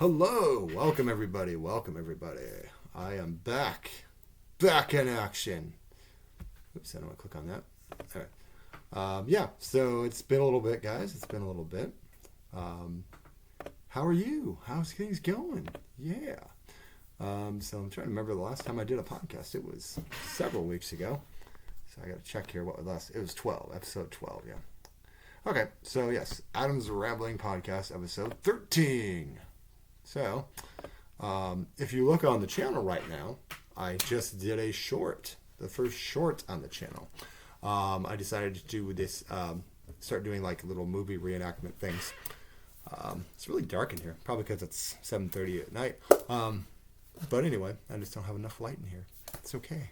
Hello, welcome everybody. I am back in action. Oops, I don't want to click on that. All right. So it's been a little bit, guys. It's been a little bit. How are you? How's things going? Yeah. So I'm trying to remember the last time I did a podcast. It was several weeks ago. So I got to check here what was last. It was episode 12, yeah. Okay, so yes, Adam's Rambling Podcast, episode 13. So, if you look on the channel right now, I just did a short, the first short on the channel. I decided to do this, start doing like little movie reenactment things. It's really dark in here, probably because it's 7:30 at night. But anyway, I just don't have enough light in here. It's okay.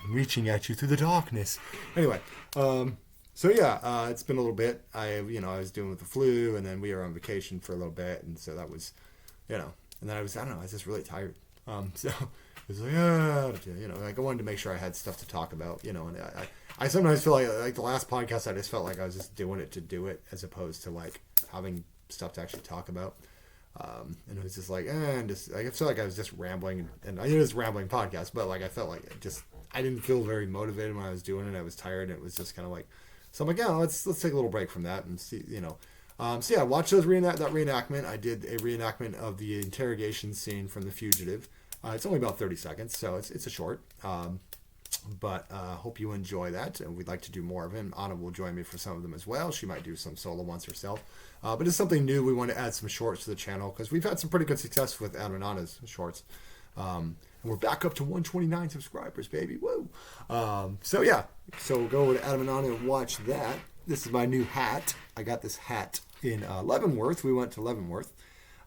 I'm reaching at you through the darkness. Anyway, it's been a little bit. I was dealing with the flu, and then we were on vacation for a little bit, and so that was, and then I was just really tired. So it was like, like I wanted to make sure I had stuff to talk about, and I sometimes feel like the last podcast, I just felt like I was just doing it to do it, as opposed to like having stuff to actually talk about. And it was just like, I feel like I was just rambling, and I knew it was a rambling podcast, but like I felt like I didn't feel very motivated when I was doing it. I was tired, and it was just kind of like, so I'm like, let's take a little break from that and see, watch those that reenactment. I did a reenactment of the interrogation scene from The Fugitive. It's only about 30 seconds, so it's a short. But hope you enjoy that, and we'd like to do more of them. Anna will join me for some of them as well. She might do some solo ones herself. But it's something new. We want to add some shorts to the channel because we've had some pretty good success with Adam and Anna's shorts. And we're back up to 129 subscribers, baby. Woo! So go over to Adam and Anna and watch that. This is my new hat. I got this hat in Leavenworth. We went to Leavenworth.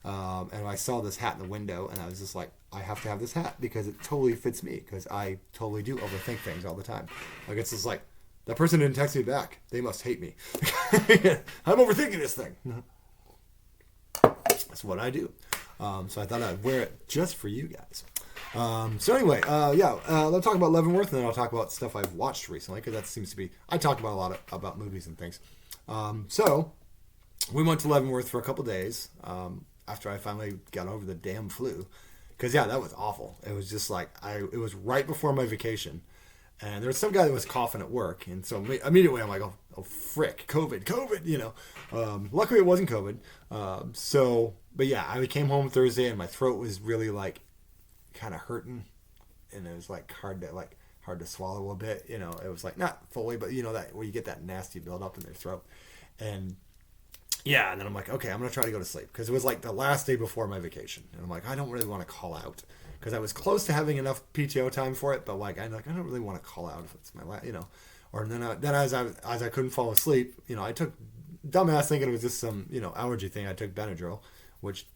And I saw this hat in the window, and I was just like, I have to have this hat because it totally fits me, because I totally do overthink things all the time. Like, it's just like, that person didn't text me back. They must hate me. I'm overthinking this thing. That's what I do. So I thought I'd wear it just for you guys. Let's talk about Leavenworth, and then I'll talk about stuff I've watched recently, because that seems to be, I talk about a lot about movies and things. So we went to Leavenworth for a couple days, after I finally got over the damn flu. Because, that was awful. It was just like, it was right before my vacation. And there was some guy that was coughing at work. And so immediately I'm like, oh frick, COVID. Luckily it wasn't COVID. I came home Thursday and my throat was really like kind of hurting. And it was like hard to swallow a bit. It was like not fully, but that where you get that nasty buildup in their throat. And and then I'm like, okay, I'm going to try to go to sleep. Because it was like the last day before my vacation. And I'm like, I don't really want to call out. Because I was close to having enough PTO time for it. But like, I don't really want to call out if it's my last, Or then as I couldn't fall asleep, I took, dumbass thinking it was just some, allergy thing. I took Benadryl. Which,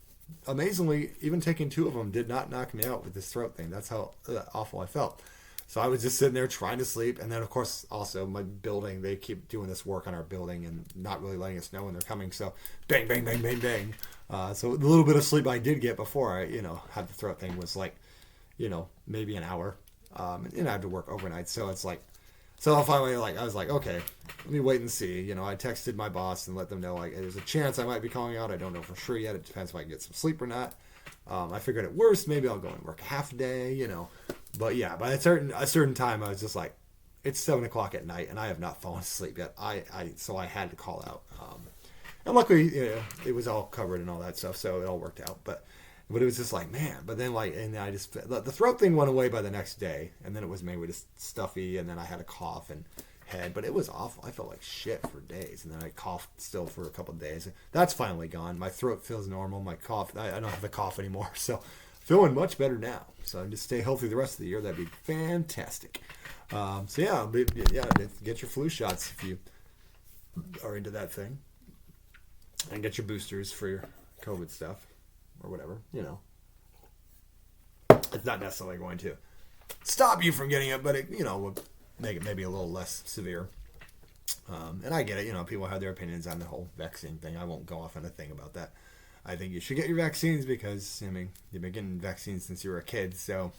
amazingly, even taking 2 of them did not knock me out with this throat thing. That's how awful I felt. So I was just sitting there trying to sleep. And then, of course, also my building, they keep doing this work on our building and not really letting us know when they're coming. So bang, bang, bang, bang, bang. So the little bit of sleep I did get before I, had the throat thing was like, maybe an hour. And I had to work overnight. So it's like, I finally, I was like, okay, let me wait and see. I texted my boss and let them know, like, there's a chance I might be calling out. I don't know for sure yet. It depends if I can get some sleep or not. I figured at worst, maybe I'll go and work half a day, But yeah, by a certain time, I was just like, it's 7 o'clock at night, and I have not fallen asleep yet. So I had to call out. And luckily, it was all covered and all that stuff, so it all worked out. But it was just like, man. But then, and I just, the throat thing went away by the next day, and then it was maybe just stuffy, and then I had a cough and head, but it was awful. I felt like shit for days, and then I coughed still for a couple of days. That's finally gone. My throat feels normal. My cough, I don't have the cough anymore, so feeling much better now. So just stay healthy the rest of the year. That'd be fantastic. Get your flu shots if you are into that thing, and get your boosters for your COVID stuff or whatever. It's not necessarily going to stop you from getting it, but it will make it maybe a little less severe. And I get it, people have their opinions on the whole vaccine thing. I won't go off on a thing about that. I think you should get your vaccines because, you've been getting vaccines since you were a kid, so,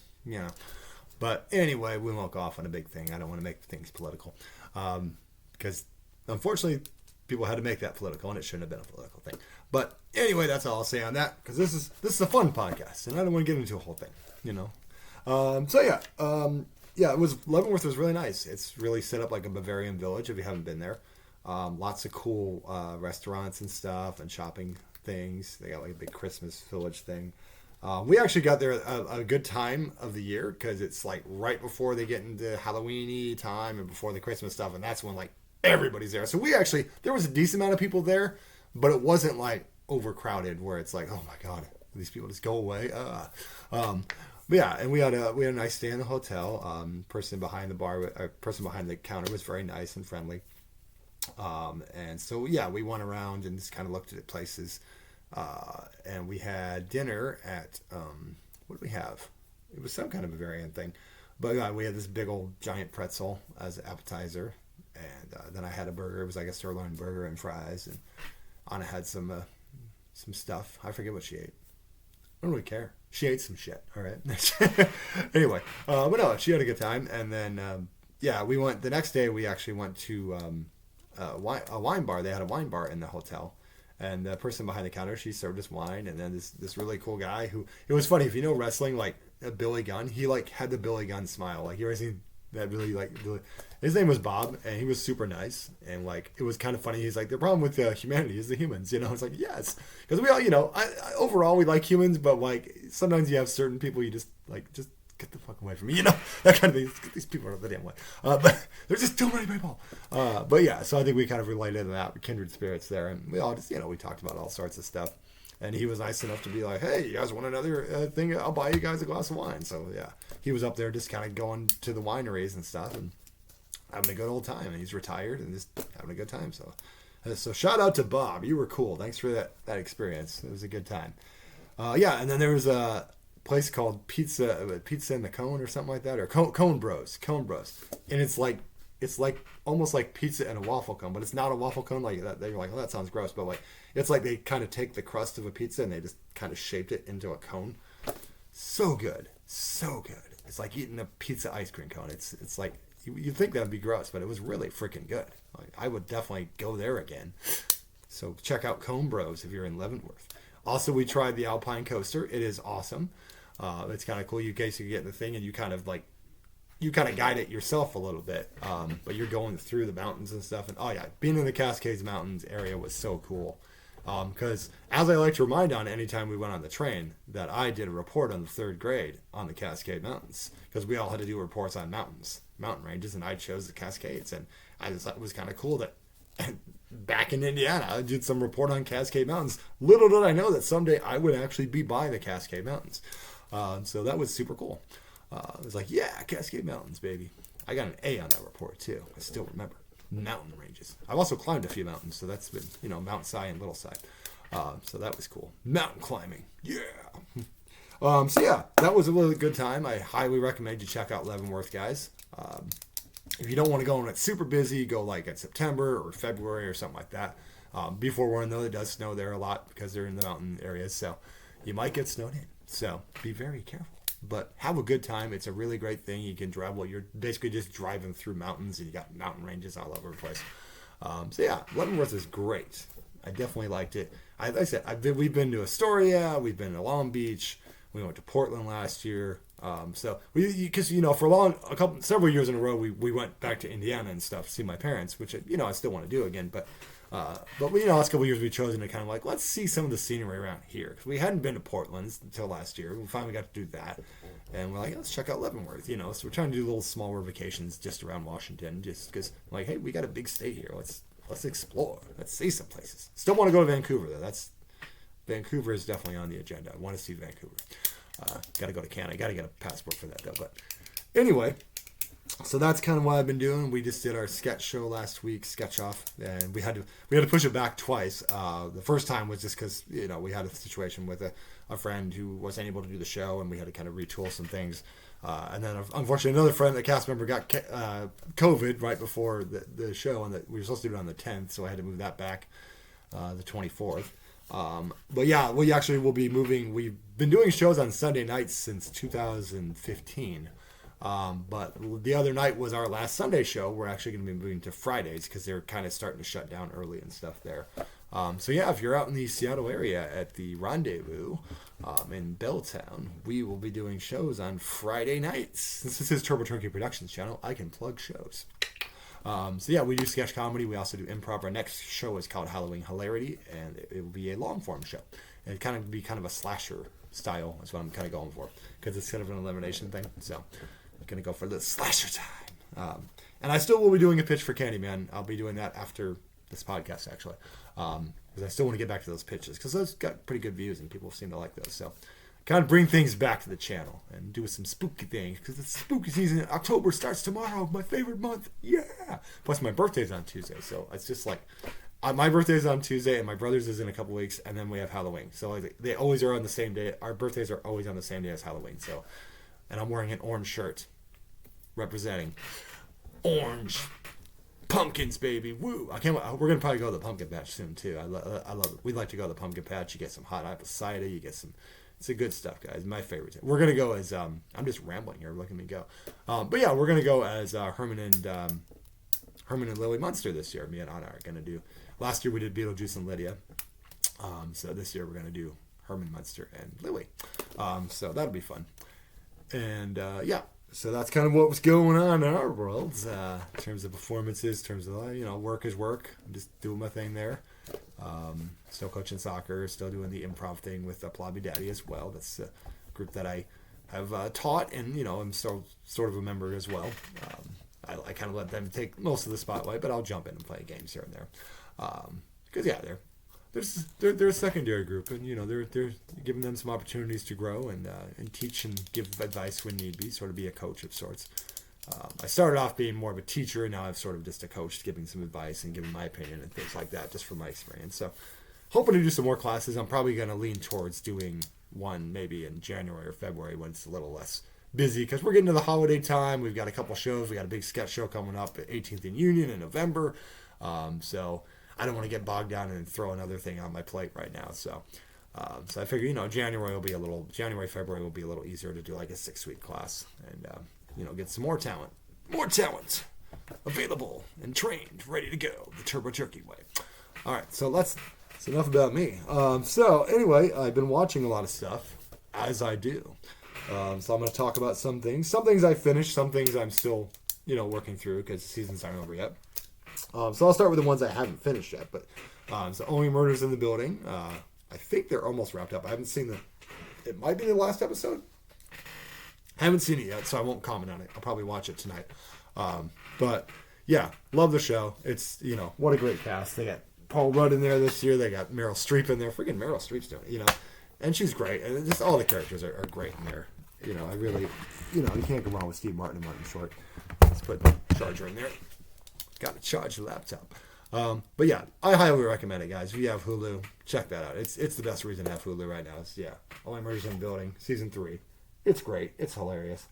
But anyway, we won't go off on a big thing. I don't want to make things political. Because, unfortunately, people had to make that political, and it shouldn't have been a political thing. But anyway, that's all I'll say on that, because this is a fun podcast, and I don't want to get into a whole thing, you know. It was Leavenworth was really nice. It's really set up like a Bavarian village if you haven't been there. Lots of cool restaurants and stuff and shopping things. They got like a big Christmas village thing. We actually got there a good time of the year because it's like right before they get into Halloween-y time and before the Christmas stuff, and that's when like everybody's there. So there was a decent amount of people there, but it wasn't like overcrowded where it's like, oh my god, these people just go away. But yeah, and we had a nice stay in the hotel. Person behind the counter was very nice and friendly. And so yeah, we went around and just kind of looked at places. And we had dinner at what did we have? It was some kind of Bavarian thing, but we had this big old giant pretzel as an appetizer, and then I had a burger. It was like a sirloin burger and fries, and Anna had some stuff. I forget what she ate. I don't really care. She ate some shit. All right. Anyway, but no, she had a good time, and then we went the next day. We actually went to a wine bar. They had a wine bar in the hotel. And the person behind the counter, she served us wine, and then this really cool guy who, it was funny, if you know wrestling, like Billy Gunn, he like had the Billy Gunn smile, like you ever seen that really like, his name was Bob, and he was super nice, and like it was kind of funny. He's like, the problem with humanity is the humans, you know. It's like, yes, because we all, you know, overall we like humans, but like sometimes you have certain people you just get the fuck away from me, you know, that kind of thing. Get these people out of the damn way. But there's just too many people. But yeah, so I think we kind of related to that, kindred spirits there, and we all just, you know, we talked about all sorts of stuff. And he was nice enough to be like, hey, you guys want another thing? I'll buy you guys a glass of wine. So yeah, he was up there just kind of going to the wineries and stuff and having a good old time. And he's retired and just having a good time. So shout out to Bob. You were cool. Thanks for that experience. It was a good time. And then there was a place called Pizza in the Cone or something like that, or Cone Bros, and it's like almost like pizza in a waffle cone, but it's not a waffle cone like that. They're like, oh, that sounds gross, but like it's like they kind of take the crust of a pizza and they just kind of shaped it into a cone. So good. It's like eating a pizza ice cream cone. It's like you'd think that'd be gross, but it was really freaking good. Like I would definitely go there again. So check out Cone Bros if you're in Leavenworth. Also, we tried the Alpine Coaster. It is awesome. It's kind of cool. You get in the thing and you kind of guide it yourself a little bit. But you're going through the mountains and stuff. And oh yeah, being in the Cascades Mountains area was so cool. Because as I like to remind on anytime we went on the train, that I did a report on the 3rd grade on the Cascade Mountains. Because we all had to do reports on mountain ranges, and I chose the Cascades. And I just thought it was kind of cool that back in Indiana, I did some report on Cascade Mountains. Little did I know that someday I would actually be by the Cascade Mountains. So that was super cool. It was like, yeah, Cascade Mountains, baby. I got an A on that report, too. I still remember. Mountain ranges. I've also climbed a few mountains, so that's been, you know, Mount Si and Little Si. So that was cool. Mountain climbing. Yeah. So yeah, that was a really good time. I highly recommend you check out Leavenworth, guys. If you don't want to go when it's super busy, go like in September or February or something like that. Be forewarned though, it does snow there a lot because they're in the mountain areas, so you might get snowed in. So be very careful. But have a good time. It's a really great thing. You can drive, you're basically just driving through mountains, and you got mountain ranges all over the place. So yeah, Leavenworth is great. I definitely liked it. Like I said, we've been to Astoria, we've been to Long Beach, we went to Portland last year. So because you know, for several years in a row, we went back to Indiana and stuff to see my parents, which you know I still want to do again. But you know, last couple of years we've chosen to kind of like, let's see some of the scenery around here, because we hadn't been to Portland until last year. We finally got to do that, and we're like, let's check out Leavenworth. You know, so we're trying to do little smaller vacations just around Washington, just because like, hey, we got a big state here. Let's explore. Let's see some places. Still want to go to Vancouver though. Vancouver is definitely on the agenda. I want to see Vancouver. Got to go to Canada. Got to get a passport for that though. But anyway, so that's kind of what I've been doing. We just did our sketch show last week, sketch off, and we had to push it back twice. The first time was just because you know we had a situation with a friend who wasn't able to do the show, and we had to kind of retool some things. And then unfortunately another friend, a cast member, got COVID right before the show, and we were supposed to do it on the 10th, so I had to move that back the 24th. But yeah, we actually will be moving. We've been doing shows on Sunday nights since 2015. But the other night was our last Sunday show. We're actually going to be moving to Fridays because they're kind of starting to shut down early and stuff there. So yeah, if you're out in the Seattle area at the Rendezvous in Belltown, we will be doing shows on Friday nights. Since this is Turbo Turkey Productions channel, I can plug shows. So yeah, we do sketch comedy. We also do improv. Our next show is called Halloween Hilarity, and it will be a long form show. And it kind of be kind of a slasher style. That's what I'm kind of going for because it's kind of an elimination thing. So I'm gonna go for the slasher time. And I still will be doing a pitch for Candyman. I'll be doing that after this podcast actually, because I still want to get back to those pitches because those got pretty good views and people seem to like those. So kind of bring things back to the channel and do some spooky things because it's spooky season. October starts tomorrow, my favorite month. Yeah. Plus my birthday's on Tuesday, so it's just like my birthday's on Tuesday and my brother's is in a couple weeks, and then we have Halloween. So they always are on the same day. Our birthdays are always on the same day as Halloween. So, and I'm wearing an orange shirt representing orange pumpkins, baby. Woo! I can't. We're gonna probably go to the pumpkin patch soon too. I love it. We'd like to go to the pumpkin patch. You get some hot apple cider. You get some. It's a good stuff, guys. My favorite. We're gonna go as I'm just rambling here. Look at me go. But yeah, we're gonna go as Herman and Lily Munster this year. Me and Anna are gonna do. Last year we did Beetlejuice and Lydia. So this year we're gonna do Herman Munster and Lily. So that'll be fun. And yeah. So that's kind of what was going on in our worlds in terms of performances, in terms of, work is work. I'm just doing my thing there. Still coaching soccer, still doing the improv thing with Plobby Daddy as well. That's a group that I have taught and, I'm still sort of a member as well. I kind of let them take most of the spotlight, but I'll jump in and play games here and there. Because, yeah, they're a secondary group, and they're giving them some opportunities to grow and teach and give advice when need be, sort of be a coach of sorts. I started off being more of a teacher, and now I'm sort of just a coach, giving some advice and giving my opinion and things like that, just from my experience. So, hoping to do some more classes. I'm probably going to lean towards doing one maybe in January or February when it's a little less busy, because we're getting to the holiday time. We've got a couple shows. We got a big sketch show coming up at 18th and Union in November. So I don't want to get bogged down and throw another thing on my plate right now. So I figure, January, February will be a little easier to do like a 6-week class and, get some more talent available and trained, ready to go the Turbo Turkey way. All right. So that's enough about me. So anyway, I've been watching a lot of stuff as I do. So I'm going to talk about some things. Some things I finished, some things I'm still, working through because the seasons aren't over yet. So I'll start with the ones I haven't finished yet. But so Only Murders in the Building. I think they're almost wrapped up. I haven't seen it might be the last episode. Haven't seen it yet, so I won't comment on it. I'll probably watch it tonight. But yeah, love the show. It's, what a great cast. They got Paul Rudd in there this year. They got Meryl Streep in there. Freaking Meryl Streep's doing it, and she's great. And just all the characters are great in there. I really, you can't go wrong with Steve Martin and Martin Short. Let's put the charger in there. Got to charge the laptop. But yeah, I highly recommend it, guys. If you have Hulu, check that out. It's the best reason to have Hulu right now. It's, Only Murders in the Building, season 3. It's great. It's hilarious.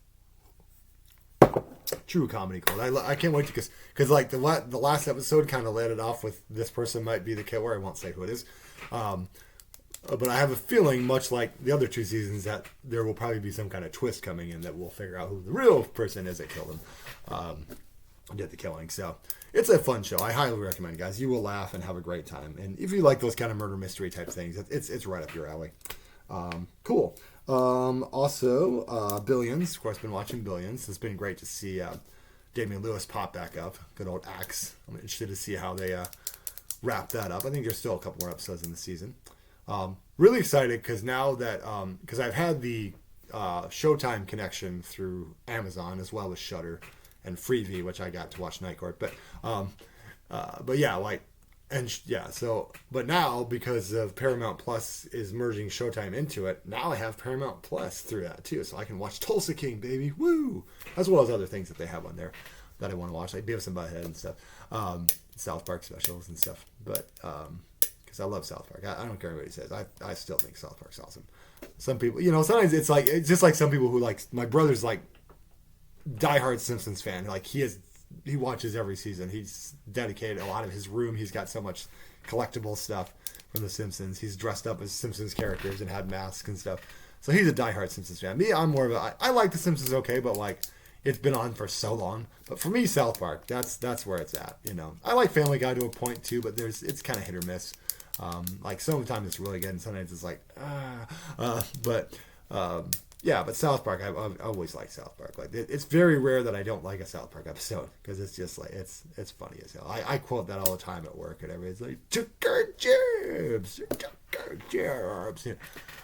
True comedy gold. I can't wait to, because like the last episode kind of led it off with this person might be the killer. I won't say who it is. But I have a feeling, much like the other 2 seasons, that there will probably be some kind of twist coming in that we'll figure out who the real person is that killed him. Did the killing. So it's a fun show. I highly recommend it, guys. You will laugh and have a great time. And if you like those kind of murder mystery type things, it's right up your alley. Cool. Also, Billions. Of course, been watching Billions. It's been great to see Damian Lewis pop back up. Good old Axe. I'm interested to see how they wrap that up. I think there's still a couple more episodes in the season. Really excited because now that because I've had the Showtime connection through Amazon as well as Shudder and Freevee, which I got to watch Night Court. But but now because of Paramount Plus is merging Showtime into it, now I have Paramount Plus through that too, so I can watch Tulsa King, baby, woo, as well as other things that they have on there that I want to watch, like Beavis and Butthead and stuff, South Park specials and stuff. But because I love South Park, I don't care what he says. I still think South Park's awesome. Some people, sometimes it's just like some people who like my brother's like diehard Simpsons fan. Like he watches every season. He's dedicated a lot of his room. He's got so much collectible stuff from The Simpsons. He's dressed up as Simpsons characters and had masks and stuff. So he's a diehard Simpsons fan. Me, I'm more of I like The Simpsons okay, but like it's been on for so long. But for me, South Park, that's where it's at. You know, I like Family Guy to a point too, but it's kind of hit or miss. Like sometimes it's really good, and sometimes it's like but yeah. But South Park, I've always liked South Park. Like it's very rare that I don't like a South Park episode because it's just like it's funny as hell. I quote that all the time at work, and everybody's like "Chucker Jibs, Chucker Jibs."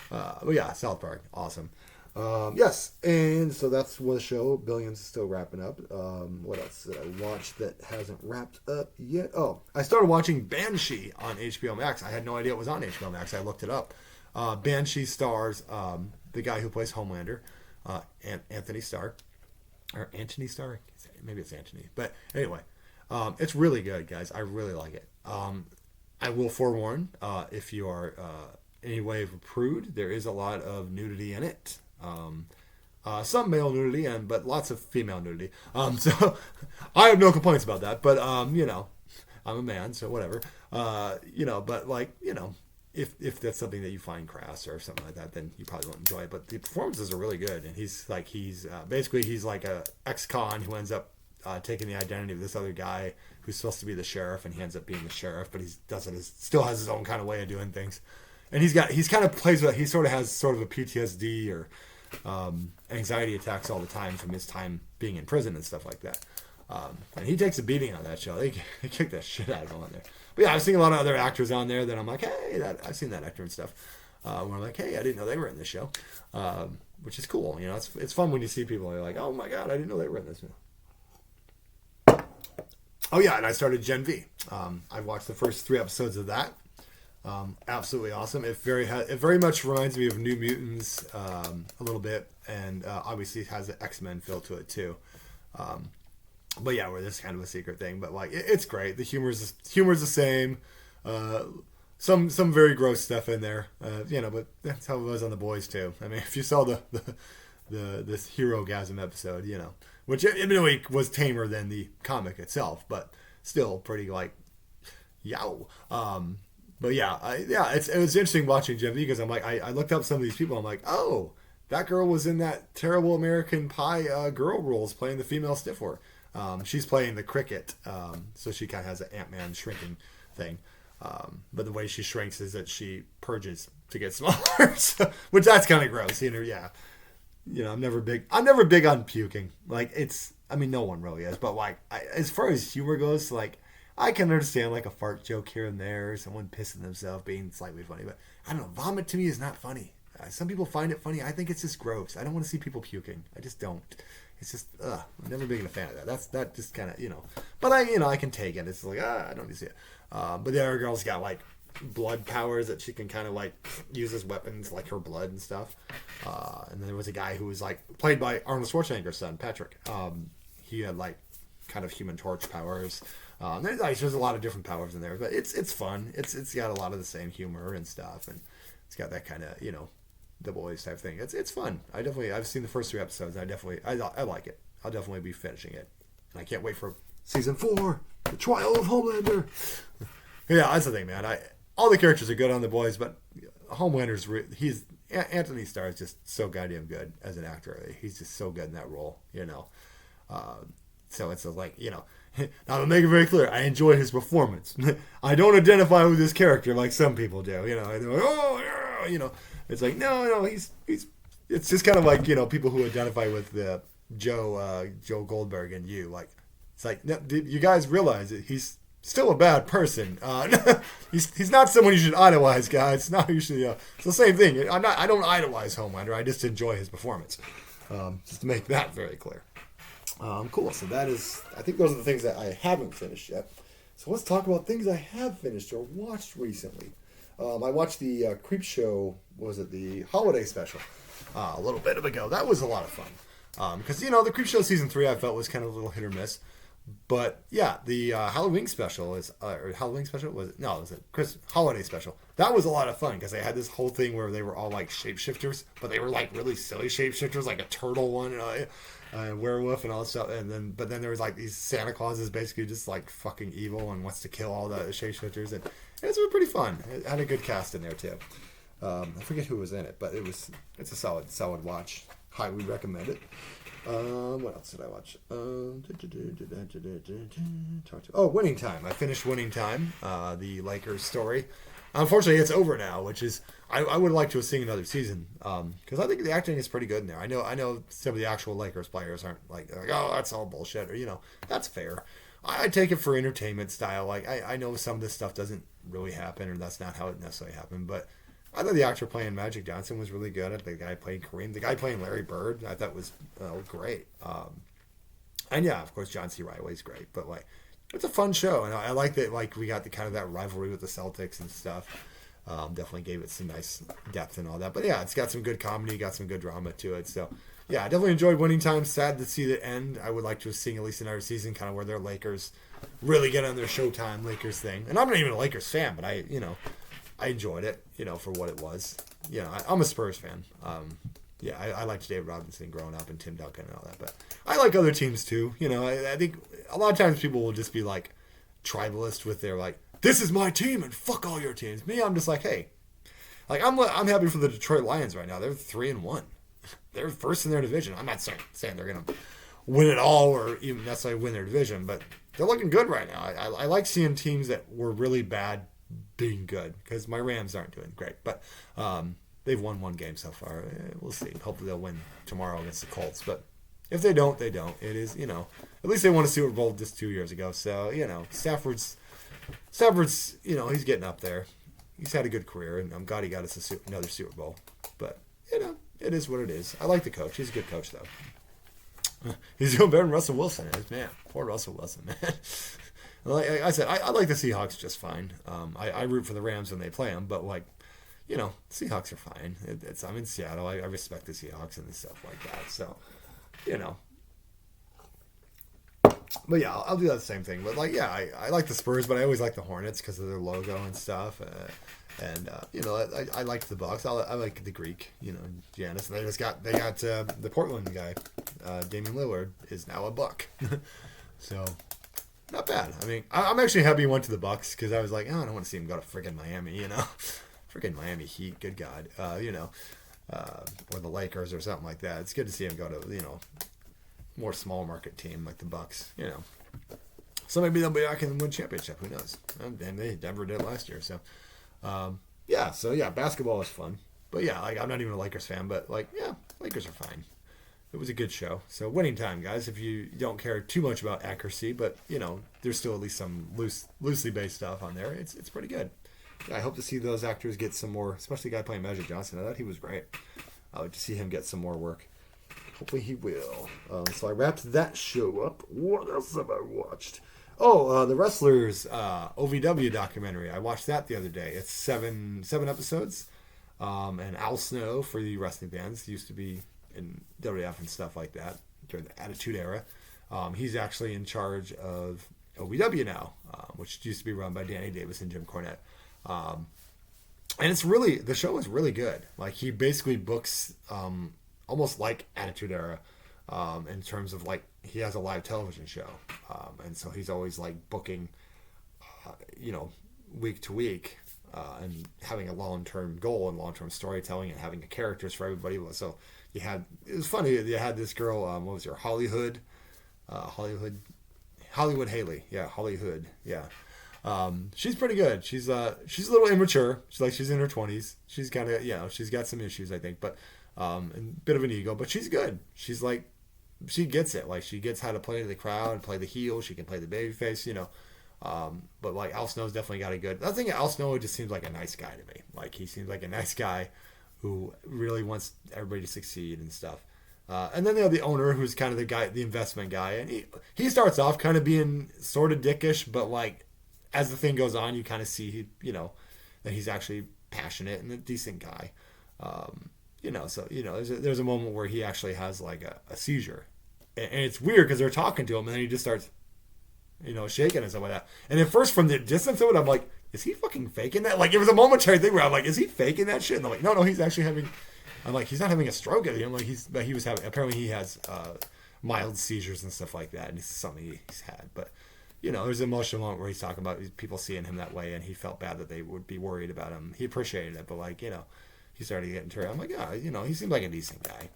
But yeah, South Park, awesome. Yes, and so that's the show. Billions is still wrapping up. What else did I watch that hasn't wrapped up yet? Oh, I started watching Banshee on HBO Max. I had no idea it was on HBO Max. I looked it up. Banshee stars the guy who plays Homelander, Anthony Starr. Or Antony Starr? Maybe it's Antony. But anyway, it's really good, guys. I really like it. I will forewarn, if you are any way of a prude, there is a lot of nudity in it. Some male nudity, but lots of female nudity. So I have no complaints about that. But you know, I'm a man, so whatever. You know, but like, you know, if that's something that you find crass or something like that, then you probably won't enjoy it. But the performances are really good, and he's basically he's like a ex-con who ends up taking the identity of this other guy who's supposed to be the sheriff, and he ends up being the sheriff, but he still has his own kind of way of doing things. And he sort of has sort of a PTSD or anxiety attacks all the time from his time being in prison and stuff like that. And he takes a beating on that show. They kick the shit out of him on there. But yeah, I've seen a lot of other actors on there that I'm like, hey, I've seen that actor and stuff. Where I'm like, hey, I didn't know they were in this show, which is cool. You know, it's fun when you see people and you're like, oh my god, I didn't know they were in this. Oh yeah, and I started Gen V. I watched the first 3 episodes of that. Absolutely awesome. It very much reminds me of New Mutants a little bit, and obviously it has an X-Men feel to it too. But yeah, where this is kind of a secret thing, but like it's great. The humor's the same. Some very gross stuff in there, you know, but that's how it was on The Boys too. I mean, if you saw this Hero-gasm episode, you know, which admittedly was tamer than the comic itself, but still pretty like yow. But yeah, it was interesting watching Gen V because I'm like, I looked up some of these people. I'm like, oh, that girl was in that terrible American Pie girl roles playing the female Stifler. She's playing the cricket, so she kind of has an Ant-Man shrinking thing. But the way she shrinks is that she purges to get smaller, so, which that's kind of gross. You know, yeah. You know, I'm never big on puking. Like I mean, no one really is. But like, as far as humor goes, like, I can understand like a fart joke here and there, or someone pissing themselves being slightly funny. But I don't know, vomit to me is not funny. Some people find it funny. I think it's just gross. I don't want to see people puking. I just don't. It's just, I'm never been a fan of that. That just kind of, you know. But I can take it. It's like, I don't need to see it. But the other girl's got like blood powers that she can kind of like use as weapons, like her blood and stuff. And then there was a guy who was like played by Arnold Schwarzenegger's son, Patrick. He had like kind of Human Torch powers. There's a lot of different powers in there, but it's fun. It's got a lot of the same humor and stuff, and it's got that kind of, you know, The Boys type thing. It's fun. I've seen the first 3 episodes. And I like it. I'll definitely be finishing it, and I can't wait for season 4, the trial of Homelander. Yeah, that's the thing, man. All the characters are good on The Boys, but Homelander's Anthony Starr is just so goddamn good as an actor. He's just so good in that role, you know. So it's like, you know, now to make it very clear, I enjoy his performance. I don't identify with his character like some people do, you know. They're like, oh yeah, you know. It's like no, he's. It's just kind of like, you know, people who identify with the Joe Goldberg and you. Like, it's like, no, you guys realize that he's still a bad person. He's not someone you should idolize, guys. It's not usually it's the same thing. I don't idolize Homelander. I just enjoy his performance. Just to make that very clear. Cool. So I think those are the things that I haven't finished yet. So let's talk about things I have finished or watched recently. I watched the Creep Show. Was it the holiday special? A little bit ago. That was a lot of fun. Because you know, the Creep Show season 3 I felt was kind of a little hit or miss. But yeah, the Halloween special was Halloween special was it? No, it was a holiday special. That was a lot of fun because they had this whole thing where they were all like shapeshifters, but they were like really silly shapeshifters, like a turtle one, a werewolf and all that stuff. But then there was like these Santa Claus is basically just like fucking evil and wants to kill all the shapeshifters, and it was pretty fun. It had a good cast in there too. I forget who was in it, but it's a solid watch. Highly recommend it. What else did I watch? Winning Time. I finished Winning Time, the Lakers story. Unfortunately, it's over now, which is I would like to have seen another season because I think the acting is pretty good in there. I know some of the actual Lakers players aren't like oh that's all bullshit or that's fair. I take it for entertainment style. Like I know some of this stuff doesn't really happen or that's not how it necessarily happened, but I thought the actor playing Magic Johnson was really good. The guy playing Kareem, the guy playing Larry Bird, I thought was great. And yeah, of course John C. Reilly's great, but like it's a fun show, and I like that. Like we got the kind of that rivalry with the Celtics and stuff. Definitely gave it some nice depth and all that. But yeah, it's got some good comedy, got some good drama to it. So yeah, I definitely enjoyed Winning Time. Sad to see the end. I would like to have seen at least another season, kind of where their Lakers really get on their Showtime Lakers thing. And I'm not even a Lakers fan, but I enjoyed it, for what it was. I'm a Spurs fan. I liked David Robinson growing up and Tim Duncan and all that, but I like other teams too. I think a lot of times people will just be like tribalist with their like, this is my team and fuck all your teams. Me, I'm just like, hey, like I'm happy for the Detroit Lions right now. They're 3-1. They're first in their division. I'm not saying they're gonna win it all or even necessarily win their division, but they're looking good right now. I like seeing teams that were really bad being good because my Rams aren't doing great, but they've won one game so far. We'll see. Hopefully they'll win tomorrow against the Colts, but if they don't, they don't. It is, at least they won a Super Bowl just 2 years ago. So, Stafford's, he's getting up there. He's had a good career, and I'm glad he got us another Super Bowl. But, it is what it is. I like the coach. He's a good coach, though. He's doing better than Russell Wilson is. Man, poor Russell Wilson, man. Like I said, I like the Seahawks just fine. I root for the Rams when they play them, but Seahawks are fine. I'm in Seattle. I respect the Seahawks and stuff like that. So, But yeah, I'll do that same thing. But I like the Spurs, but I always like the Hornets because of their logo and stuff. I like the Bucks. I like the Greek, Giannis. And they got the Portland guy, Damian Lillard, is now a Buck. So. Not bad. I mean, I'm actually happy he went to the Bucks because I was like, oh, I don't want to see him go to friggin' Miami, friggin' Miami Heat, good God, or the Lakers or something like that. It's good to see him go to, more small market team like the Bucks, So maybe they'll be back and win championship. Who knows? And they never did last year. So, basketball is fun. But yeah, I'm not even a Lakers fan, but Lakers are fine. It was a good show. So Winning Time, guys, if you don't care too much about accuracy, but, there's still at least some loosely based stuff on there. It's pretty good. Yeah, I hope to see those actors get some more, especially the guy playing Magic Johnson. I thought he was great. I like to see him get some more work. Hopefully he will. So I wrapped that show up. What else have I watched? Oh, the Wrestlers OVW documentary. I watched that the other day. It's seven episodes. And Al Snow, for the wrestling fans, used to be in WWF and stuff like that during the Attitude Era. He's actually in charge of OVW now, which used to be run by Danny Davis and Jim Cornette. And the show is really good. Like, he basically books almost like Attitude Era in terms of, he has a live television show. And so he's always, booking, week to week. And having a long-term goal and long-term storytelling and having characters for everybody. So it was funny. You had this girl, what was her, Hollywood Haley. Yeah, Hollywood. Yeah. She's pretty good. She's a little immature. She's in her 20s. She's kind of, she's got some issues, I think, but, a bit of an ego, but she's good. She's she gets it. She gets how to play to the crowd and play the heel. She can play the baby face, but Al Snow's definitely got a good. I think Al Snow just seems like a nice guy to me. He seems like a nice guy who really wants everybody to succeed and stuff. And then they have the owner, who's kind of the guy, the investment guy, and he starts off kind of being sort of dickish, but as the thing goes on, you kind of see that he's actually passionate and a decent guy. There's a moment where he actually has a seizure, and it's weird because they're talking to him, and then he just starts. Shaking and stuff like that. And at first, from the distance of it, I'm like, is he fucking faking that? It was a momentary thing where I'm like, is he faking that shit? And I'm like, no, he's actually having. I'm like, he's not having a stroke. I'm like, he was having. Apparently, he has mild seizures and stuff like that, and it's something he's had. But there's an emotional moment where he's talking about people seeing him that way, and he felt bad that they would be worried about him. He appreciated it, but he started getting turned. I'm like, yeah, he seems like a decent guy.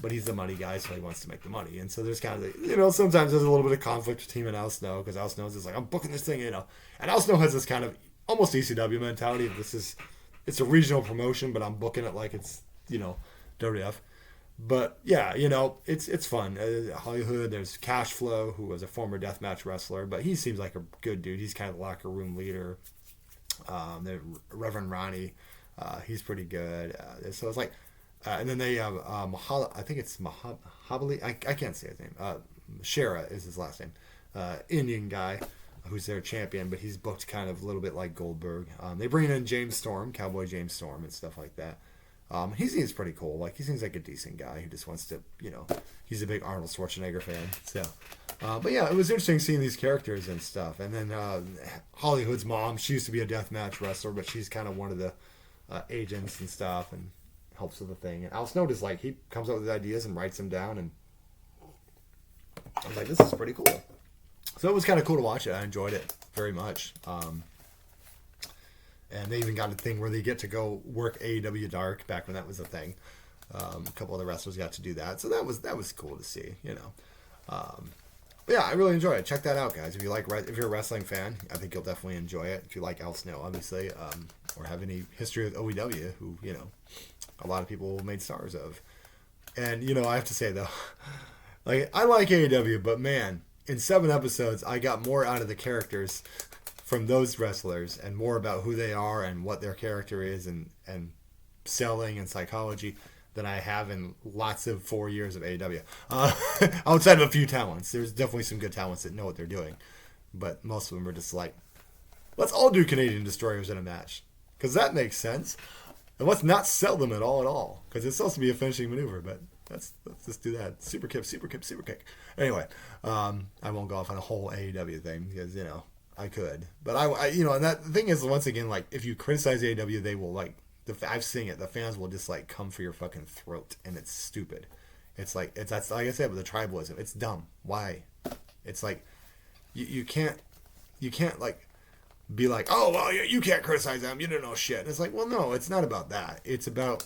But he's the money guy, so he wants to make the money. And so there's kind of, sometimes there's a little bit of conflict between him and Al Snow, because Al Snow's just like, I'm booking this thing, And Al Snow has this kind of almost ECW mentality. It's a regional promotion, but I'm booking it like it's, WWF. But yeah, it's fun. Hollywood, there's Cash Flow, who was a former deathmatch wrestler, but he seems like a good dude. He's kind of the locker room leader. Reverend Ronnie, he's pretty good. So it's like, and then they have I think it's Mahabali. I can't say his name. Shera is his last name. Indian guy who's their champion, but he's booked kind of a little bit like Goldberg. They bring in James Storm, Cowboy James Storm, and stuff like that. He seems pretty cool. Like, he seems like a decent guy who just wants to, he's a big Arnold Schwarzenegger fan. So, but yeah, it was interesting seeing these characters and stuff. And then Hollywood's mom, she used to be a deathmatch wrestler, but she's kind of one of the agents and stuff, and helps with the thing. And Al Snow is like, he comes up with ideas and writes them down, and I was like, this is pretty cool. So it was kind of cool to watch it. I enjoyed it very much. And they even got a thing where they get to go work AEW Dark back when that was a thing. A couple other wrestlers got to do that, so that was cool to see. But yeah, I really enjoy it. Check that out, guys. If you're a wrestling fan, I think you'll definitely enjoy it. If you like Al Snow, obviously, or have any history with OEW, who a lot of people made stars of. And I have to say though, like, I like AEW, but man, in 7 episodes, I got more out of the characters from those wrestlers, and more about who they are and what their character is, and selling and psychology, than I have in lots of 4 years of AEW. Outside of a few talents. There's definitely some good talents that know what they're doing. But most of them are just like, let's all do Canadian Destroyers in a match. Because that makes sense. And let's not sell them at all. Because it's supposed to be a finishing maneuver, but let's just do that. Super kick, super kick, super kick. Anyway, I won't go off on a whole AEW thing, because, I could. But I and that the thing is, once again, like, if you criticize AEW, they will, like, I've seen it. The fans will just, like, come for your fucking throat, and it's stupid. It's like, that's like I said with the tribalism. It's dumb. Why? It's like, you can't like be like, oh well, you can't criticize them. You don't know shit. And it's like, well, no, it's not about that. It's about,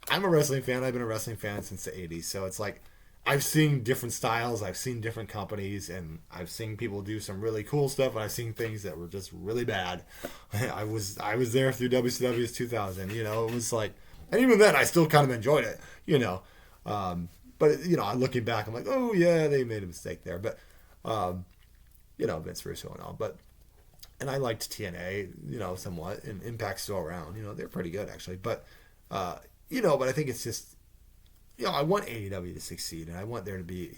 I'm a wrestling fan. I've been a wrestling fan since the '80s. So it's like, I've seen different styles, I've seen different companies, and I've seen people do some really cool stuff, and I've seen things that were just really bad. I was there through WCW's 2000, it was like, and even then I still kind of enjoyed it, but looking back, I'm like, oh yeah, they made a mistake there, but Vince Russo and all, and I liked TNA, somewhat, and Impact's still around, they're pretty good actually, but I think it's just, I want AEW to succeed, and I want there to be,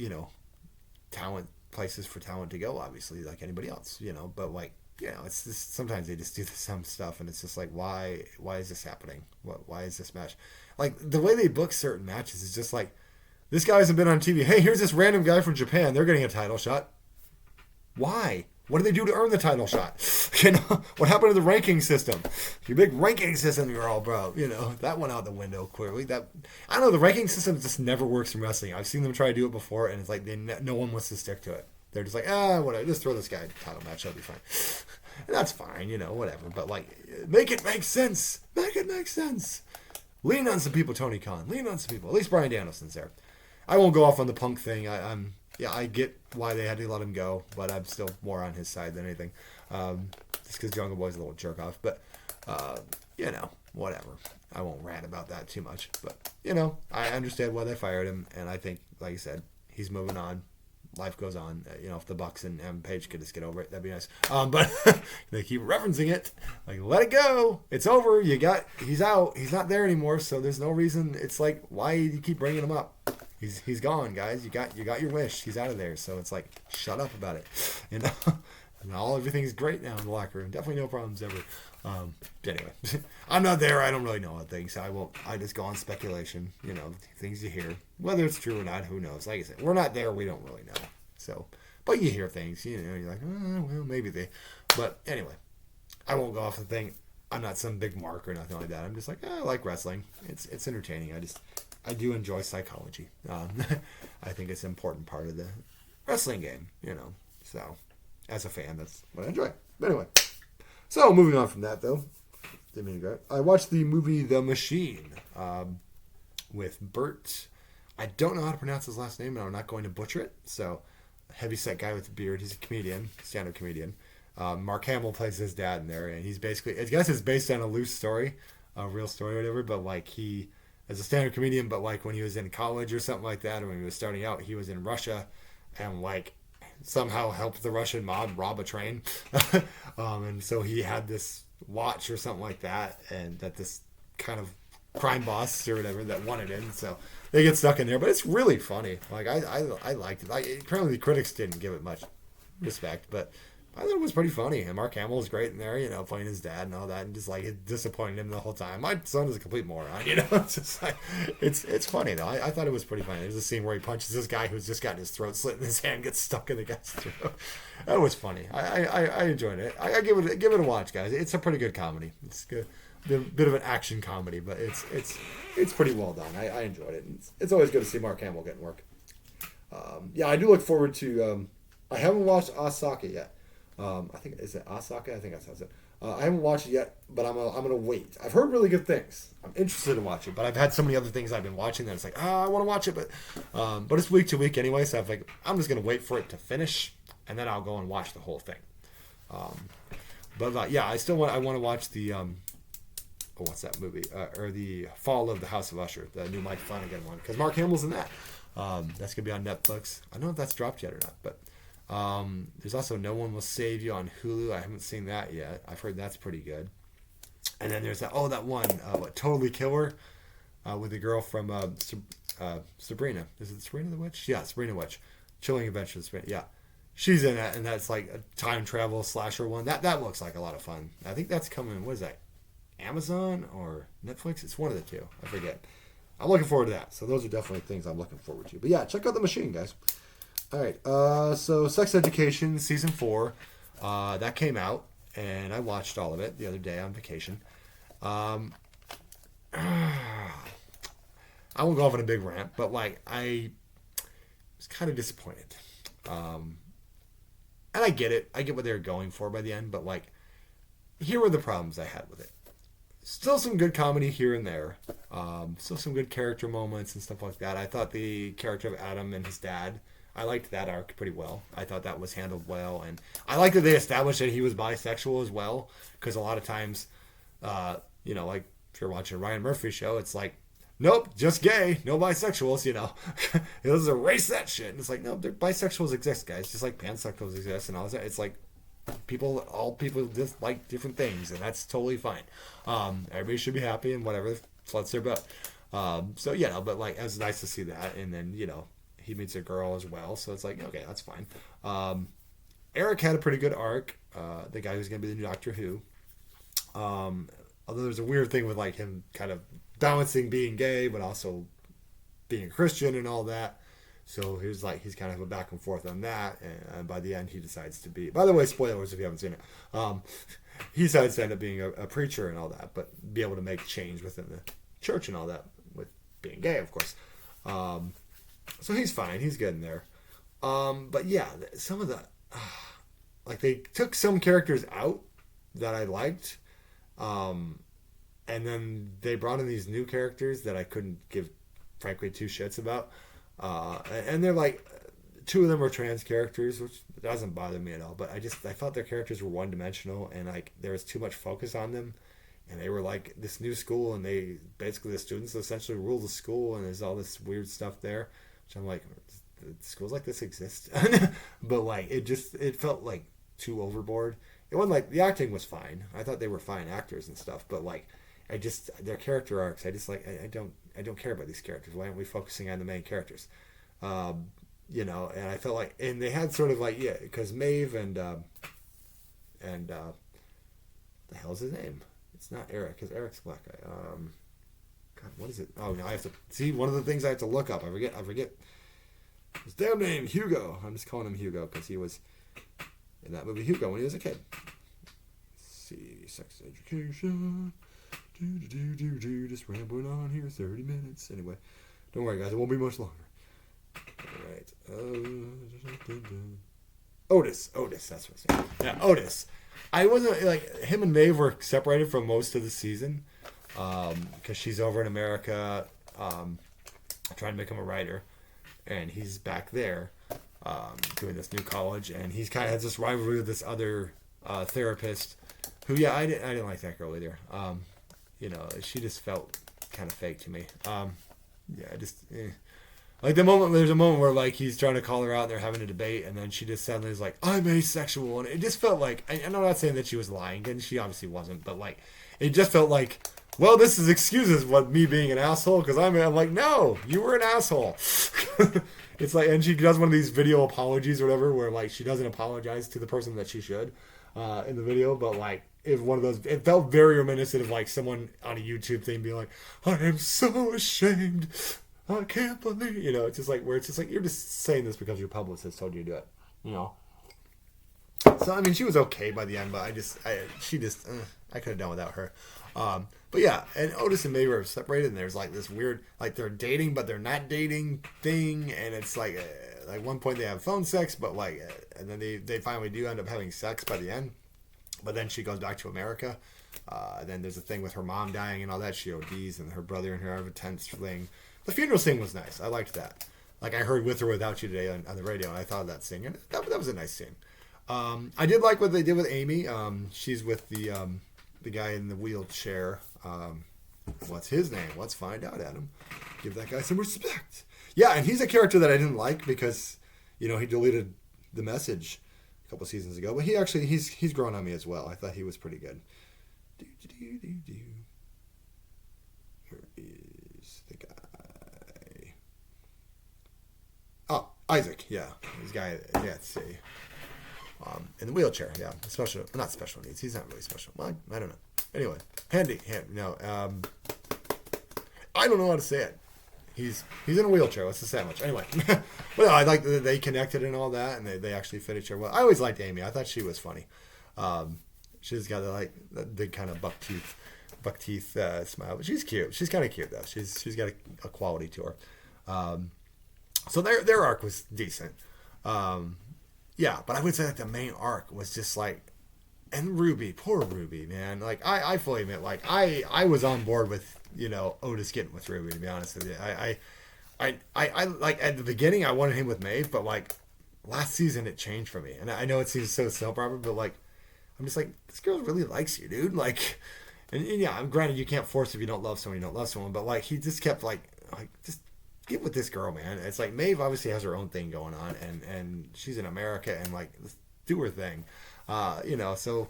talent, places for talent to go, obviously, like anybody else, but like, it's just, sometimes they just do some stuff, and it's just like, why is this happening? Why is this match? Like, the way they book certain matches is just like, this guy hasn't been on TV. Hey, here's this random guy from Japan. They're getting a title shot. Why? What do they do to earn the title shot? What happened to the ranking system? Your big ranking system, you're all bro. That went out the window clearly. I don't know. The ranking system just never works in wrestling. I've seen them try to do it before, and it's like no one wants to stick to it. They're just like, whatever. Just throw this guy in a title match. That'll be fine. And that's fine, whatever. But like, make it make sense. Make it make sense. Lean on some people, Tony Khan. Lean on some people. At least Bryan Danielson's there. I won't go off on the Punk thing. I get why they had to let him go, but I'm still more on his side than anything. Just because Jungle Boy's a little jerk off. But, whatever. I won't rant about that too much. But, I understand why they fired him. And I think, like you said, he's moving on. Life goes on. If the Bucks and M. Page could just get over it, that'd be nice. But they keep referencing it. Like, let it go. It's over. He's out. He's not there anymore. So there's no reason. It's like, why do you keep bringing him up? He's gone, guys. You got your wish. He's out of there. So it's like, shut up about it. And everything's great now in the locker room. Definitely no problems ever. Anyway, I'm not there. I don't really know what things. I just go on speculation. Things you hear, whether it's true or not, who knows? Like I said, we're not there. We don't really know. So, but you hear things. You're like, well, maybe they. But anyway, I won't go off the thing. I'm not some big mark or nothing like that. I'm just like, I like wrestling. It's entertaining. I do enjoy psychology. I think it's an important part of the wrestling game, So, as a fan, that's what I enjoy. But anyway, so moving on from that, though, I watched the movie The Machine with Bert. I don't know how to pronounce his last name, and I'm not going to butcher it. So, heavyset guy with a beard. He's a comedian, stand-up comedian. Mark Hamill plays his dad in there, and he's basically, I guess it's based on a loose story, a real story or whatever, but like he, as a stand-up comedian, but like when he was in college or something like that, or when he was starting out, he was in Russia, and like somehow helped the Russian mob rob a train. And so he had this watch or something like that, and that this kind of crime boss or whatever that wanted it. So they get stuck in there, but it's really funny. Like I liked it. Like, apparently the critics didn't give it much respect, but I thought it was pretty funny. And Mark Hamill was great in there, you know, playing his dad and all that, and just like it disappointed him the whole time. My son is a complete moron, you know. It's just like it's funny though. I thought it was pretty funny. There's a scene where he punches this guy who's just gotten his throat slit, and his hand gets stuck in the guy's throat. That was funny. I enjoyed it. I give it a watch, guys. It's a pretty good comedy. It's good. A bit of an action comedy, but it's pretty well done. I enjoyed it. It's always good to see Mark Hamill getting work. Yeah, I do look forward to. I haven't watched Osaka yet. I think is it Osaka? I think that sounds it. I haven't watched it yet, but I'm gonna wait. I've heard really good things. I'm interested in watching it, but I've had so many other things I've been watching that it's like, I want to watch it, but it's week to week anyway. So I'm just gonna wait for it to finish, and then I'll go and watch the whole thing. But yeah, I want to watch the what's that movie? Or the Fall of the House of Usher, the new Mike Flanagan one, because Mark Hamill's in that. That's gonna be on Netflix. I don't know if that's dropped yet or not, but. There's also No One Will Save You on Hulu. I haven't seen that yet. I've heard that's pretty good. And then there's that one, Totally Killer, with the girl from Sabrina. Is it Sabrina the Witch? Yeah, Sabrina Witch. Chilling Adventures. Yeah, she's in that, and that's like a time travel slasher one. That looks like a lot of fun. I think that's coming. What is that? Amazon or Netflix? It's one of the two. I forget. I'm looking forward to that. So those are definitely things I'm looking forward to. But yeah, check out The Machine, guys. All right, so Sex Education Season 4, that came out, and I watched all of it the other day on vacation. I won't go off on a big rant, but like I was kind of disappointed. And I get it. I get what they were going for by the end, but like here were the problems I had with it. Still some good comedy here and there. Still some good character moments and stuff like that. I thought the character of Adam and his dad, I liked that arc pretty well. I thought that was handled well, and I like that they established that he was bisexual as well, because a lot of times, like if you're watching a Ryan Murphy show, it's like, nope, just gay, no bisexuals, you know. Let's erase that shit. And it's like, no, bisexuals exist, guys, just like pansexuals exist and all that. It's like all people just like different things, and that's totally fine. Everybody should be happy and whatever floats their boat. So, but like, it was nice to see that, and then, he meets a girl as well, so it's like, okay, that's fine. Eric had a pretty good arc, the guy who's going to be the new Doctor Who. Although there's a weird thing with like him kind of balancing being gay, but also being a Christian and all that. So he's kind of a back and forth on that, and by the end he decides to be, by the way, spoilers if you haven't seen it, he decides to end up being a preacher and all that, but be able to make change within the church and all that, with being gay, of course. So he's fine. He's good in there. But yeah, some of the, like they took some characters out that I liked. And then they brought in these new characters that I couldn't give, frankly, two shits about. And they're like, two of them are trans characters, which doesn't bother me at all. But I felt their characters were one dimensional, and like there was too much focus on them. And they were like this new school, and the students essentially rule the school, and there's all this weird stuff there. Which I'm like, schools like this exist, but like it felt like too overboard. It wasn't like the acting was fine. I thought they were fine actors and stuff, but like their character arcs. I don't care about these characters. Why aren't we focusing on the main characters? And I felt like, and they had sort of like, because Maeve and the hell's his name? It's not Eric, because Eric's a black guy. God, what is it? Oh, now I have to see one of the things I have to look up. I forget. His damn name, Hugo. I'm just calling him Hugo because he was in that movie Hugo when he was a kid. Let's see, Sex Education. Just rambling on here, 30 minutes. Anyway, don't worry, guys. It won't be much longer. All right. Otis, that's what I'm saying. Yeah, Otis. I wasn't like him and Maeve were separated for most of the season because she's over in America trying to become a writer, and he's back there doing this new college, and he's kind of has this rivalry with this other therapist who, yeah, I didn't like that girl either. She just felt kind of fake to me. Like there's a moment where like he's trying to call her out and they're having a debate, and then she just suddenly is like, I'm asexual, and it just felt like, I'm not saying that she was lying, and she obviously wasn't, but like it just felt like, well, this is excuses what me being an asshole, because I'm like, no, you were an asshole. It's like, and she does one of these video apologies or whatever, where like she doesn't apologize to the person that she should in the video, but like if one of those, it felt very reminiscent of like someone on a YouTube thing being like, I am so ashamed, I can't believe, it's just like, where it's just like, you're just saying this because your publicist told you to do it, So I mean, she was okay by the end, but I could have done without her. But yeah, and Otis and Maeve are separated, and there's like this weird, like they're dating but they're not dating thing, and it's like one point they have phone sex, but like, and then they finally do end up having sex by the end, but then she goes back to America. Then there's a thing with her mom dying and all that. She ODs, and her brother and her have a tense fling. The funeral scene was nice. I liked that. Like I heard With or Without You today on the radio, and I thought of that scene, and that was a nice scene. I did like what they did with Amy. She's with the guy in the wheelchair. What's his name? Let's find out, Adam. Give that guy some respect. Yeah, and he's a character that I didn't like because, he deleted the message a couple seasons ago. But he's grown on me as well. I thought he was pretty good. Where is the guy? Oh, Isaac. Yeah, this guy. Yeah, let's see. In the wheelchair, yeah. Not special needs. He's not really special. Well, I don't know. Anyway, no. I don't know how to say it. He's in a wheelchair. What's the sandwich? Anyway, but no, I like that they connected and all that, and they actually fit each other well. I always liked Amy. I thought she was funny. She's got that big kind of buck teeth smile, but she's cute. She's kind of cute though. She's got a quality to her. So their arc was decent. Yeah, but I would say that the main arc was just like, and Ruby, poor Ruby, man. Like I fully admit, like I was on board with Otis getting with Ruby. To be honest with you, I like at the beginning I wanted him with Maeve, but like last season it changed for me, and I know it seems so self-proper, but like I'm just like, this girl really likes you, dude. Like, and yeah, I'm granted you can't force if you don't love someone, you don't love someone, but like he just kept like just get with this girl, man. It's like Maeve obviously has her own thing going on, and she's in America, and like let's do her thing, So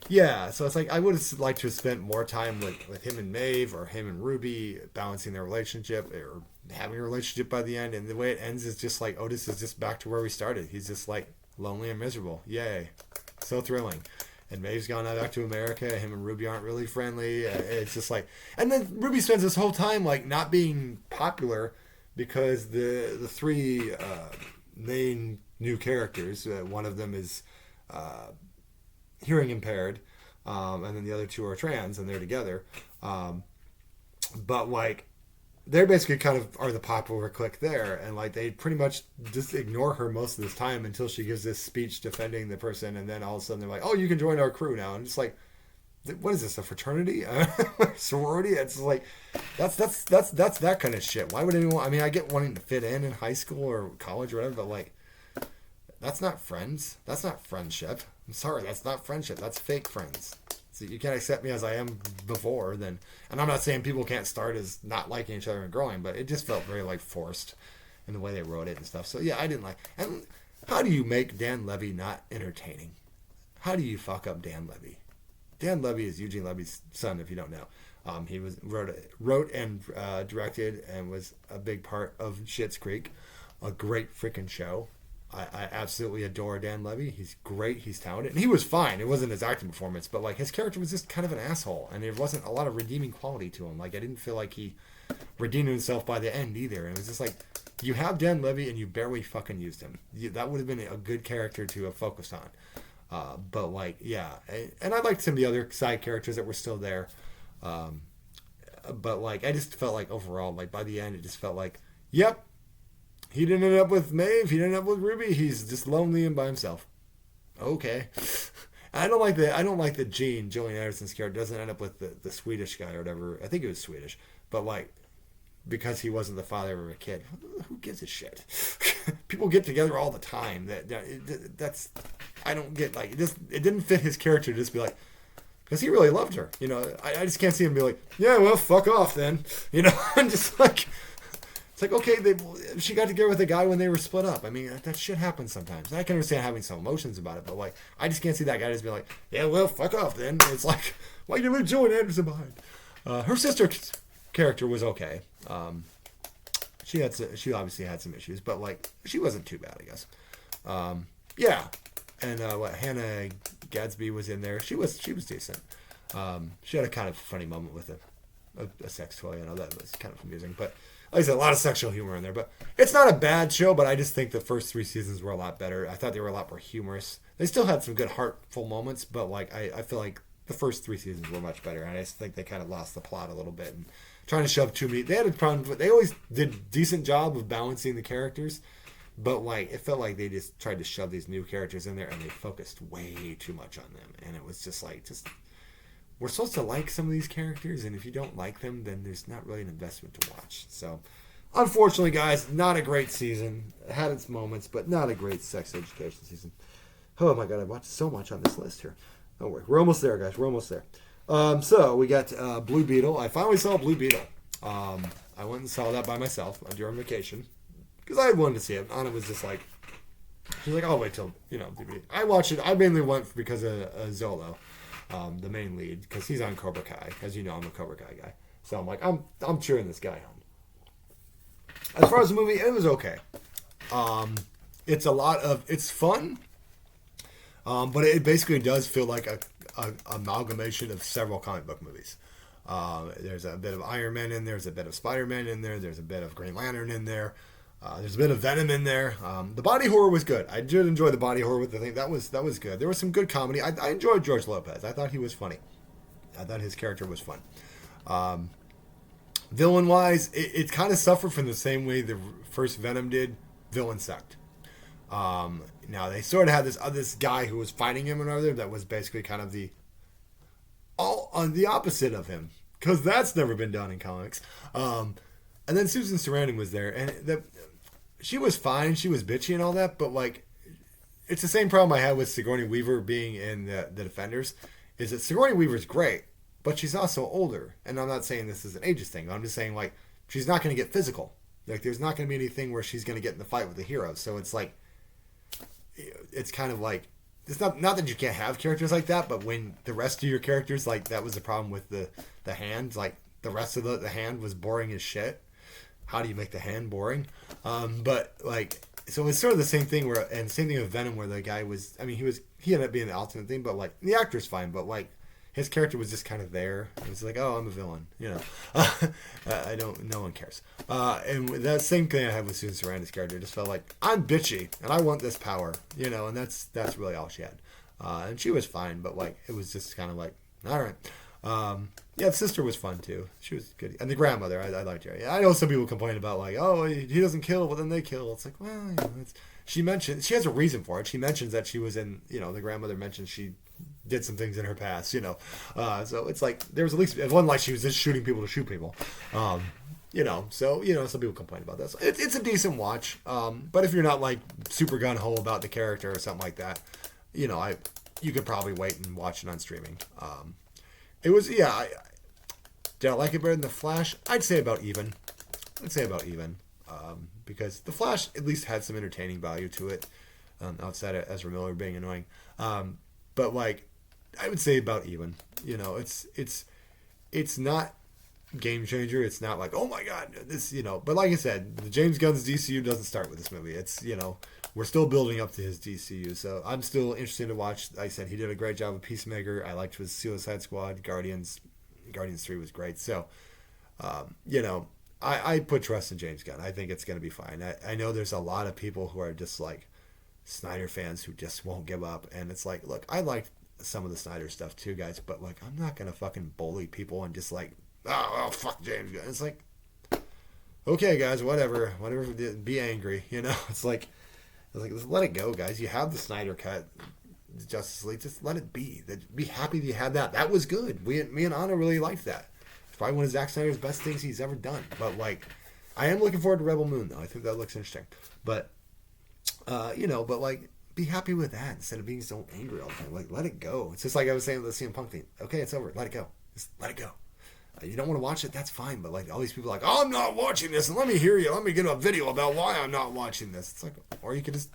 yeah, so it's like I would have liked to have spent more time with him and Maeve, or him and Ruby, balancing their relationship, or having a relationship by the end. And the way it ends is just like Otis is just back to where we started. He's just like lonely and miserable. Yay, so thrilling. And Maeve's gone back to America. Him and Ruby aren't really friendly. It's just like, and then Ruby spends this whole time like not being popular, because the three main new characters, one of them is hearing impaired, and then the other two are trans, and they're together. But like they're basically kind of are the popular clique there, and like they pretty much just ignore her most of this time until she gives this speech defending the person, and then all of a sudden they're like, oh, you can join our crew now. And it's like, what is this, a fraternity? Sorority? It's like that's that kind of shit. Why would anyone? I mean, I get wanting to fit in high school or college or whatever, but like that's not friends. That's not friendship. I'm sorry, that's not friendship. That's fake friends. So you can't accept me as I am before, then. And I'm not saying people can't start as not liking each other and growing, but it just felt very like forced in the way they wrote it and stuff. So yeah, I didn't like. And how do you make Dan Levy not entertaining? How do you fuck up Dan Levy? Dan Levy is Eugene Levy's son, if you don't know. He wrote and directed and was a big part of Schitt's Creek, a great freaking show. I absolutely adore Dan Levy. He's great. He's talented. And he was fine. It wasn't his acting performance, but like his character was just kind of an asshole, and there wasn't a lot of redeeming quality to him. Like I didn't feel like he redeemed himself by the end either. And it was just like, you have Dan Levy and you barely fucking used him. That would have been a good character to have focused on. But like, yeah, and I liked some of the other side characters that were still there. But like, I just felt like overall, like by the end, it just felt like, yep, he didn't end up with Maeve. He didn't end up with Ruby. He's just lonely and by himself. okay. I don't like that Gillian Anderson's character doesn't end up with the Swedish guy or whatever. I think it was Swedish, but like because he wasn't the father of a kid. Who gives a shit? People get together all the time. That's I don't get like it didn't fit his character to just be like because he really loved her. I just can't see him be like, yeah, well, fuck off then. I'm just like. It's like, okay, she got together with a guy when they were split up. I mean, that shit happens sometimes. I can understand having some emotions about it, but, like, I just can't see that guy just be like, yeah, well, fuck off then. It's like, why you leave Joan Anderson behind? Her sister character was okay. She obviously had some issues, but, like, she wasn't too bad, I guess. Yeah. And, Hannah Gadsby was in there. She was decent. She had a kind of funny moment with a sex toy. That was kind of amusing, but... Like I said, a lot of sexual humor in there, but it's not a bad show, but I just think the first 3 seasons were a lot better. I thought they were a lot more humorous. They still had some good heartful moments, but like I feel like the first 3 seasons were much better, and I just think they kind of lost the plot a little bit and trying to shove too many. They had a problem, but they always did a decent job of balancing the characters, but like it felt like they just tried to shove these new characters in there, and they focused way too much on them, and it was just like we're supposed to like some of these characters, and if you don't like them, then there's not really an investment to watch. So, unfortunately, guys, not a great season. It had its moments, but not a great sex education season. Oh my god, I watched so much on this list here. Don't worry. We're almost there, guys. We're almost there. So, we got Blue Beetle. I finally saw Blue Beetle. I went and saw that by myself during vacation, because I wanted to see it. Anna was just like, she's like, I'll wait till, DVD. I watched it. I mainly went because of Zolo. The main lead, because he's on Cobra Kai. As you know, I'm a Cobra Kai guy. So I'm like, I'm cheering this guy on. As far as the movie, it was okay. It's fun, but it basically does feel like a amalgamation of several comic book movies. There's a bit of Iron Man in there, there's a bit of Spider-Man in there, there's a bit of Green Lantern in there. There's a bit of Venom in there. The body horror was good. I did enjoy the body horror with the thing. That was good. There was some good comedy. I enjoyed George Lopez. I thought he was funny. I thought his character was fun. Villain-wise, it kind of suffered from the same way the first Venom did. Villain sucked. Now, they sort of had this guy who was fighting him and other that was basically kind of the opposite of him. Because that's never been done in comics. And then Susan Sarandon was there. And she was fine. She was bitchy and all that. But, like, it's the same problem I had with Sigourney Weaver being in the Defenders. Is that Sigourney Weaver's great, but she's also older. And I'm not saying this is an ageist thing. I'm just saying, like, she's not going to get physical. Like, there's not going to be anything where she's going to get in the fight with the heroes. So it's like, it's kind of like, it's not that you can't have characters like that, but when the rest of your characters, like, that was the problem with the hand. Like, the rest of the hand was boring as shit. How do you make the hand boring? But, like, so it's sort of the same thing and same thing with Venom where the guy was, I mean, he ended up being the ultimate thing, but, like, the actor's fine, but, like, his character was just kind of there. It was like, oh, I'm a villain, no one cares. And that same thing I had with Susan Sarandon's character, it just felt like, I'm bitchy, and I want this power, and that's really all she had. And she was fine, but, like, it was just kind of like, all right. Yeah, the sister was fun, too. She was good. And the grandmother, I liked her. Yeah, I know some people complain about, like, oh, he doesn't kill, but then they kill. It's like, well, she has a reason for it. She mentions that she was in, the grandmother mentions she did some things in her past, so it's like, there was at least, it wasn't like she was just shooting people to shoot people. So, some people complain about that. So it's a decent watch. But if you're not, like, super gun-ho about the character or something like that, you could probably wait and watch it on streaming. It was, did I like it better than The Flash? I'd say about even. Because The Flash at least had some entertaining value to it, outside of Ezra Miller being annoying. But, like, I would say about even. It's not game changer. It's not like, oh my god, this, But like I said, the James Gunn's DCU doesn't start with this movie. It's, we're still building up to his DCU. So I'm still interested to watch. Like I said, he did a great job with Peacemaker. I liked his Suicide Squad. Guardians 3 was great. So, I put trust in James Gunn. I think it's going to be fine. I know there's a lot of people who are just like Snyder fans who just won't give up. And it's like, look, I like some of the Snyder stuff too, guys. But, like, I'm not going to fucking bully people and just like, oh, fuck James Gunn. It's like, okay, guys, whatever, be angry, It's like, just let it go, guys. You have the Snyder cut. Justice League. Just let it be. Be happy that you had that. That was good. Me and Anna really liked that. It's probably one of Zack Snyder's best things he's ever done. But like, I am looking forward to Rebel Moon though. I think that looks interesting. But but like, be happy with that instead of being so angry all the time. Like, let it go. It's just like I was saying with the CM Punk thing. Okay, it's over. Let it go. Just let it go. You don't want to watch it, that's fine. But like all these people are like, oh, I'm not watching this, and let me hear you. Let me get a video about why I'm not watching this. It's like, or you could just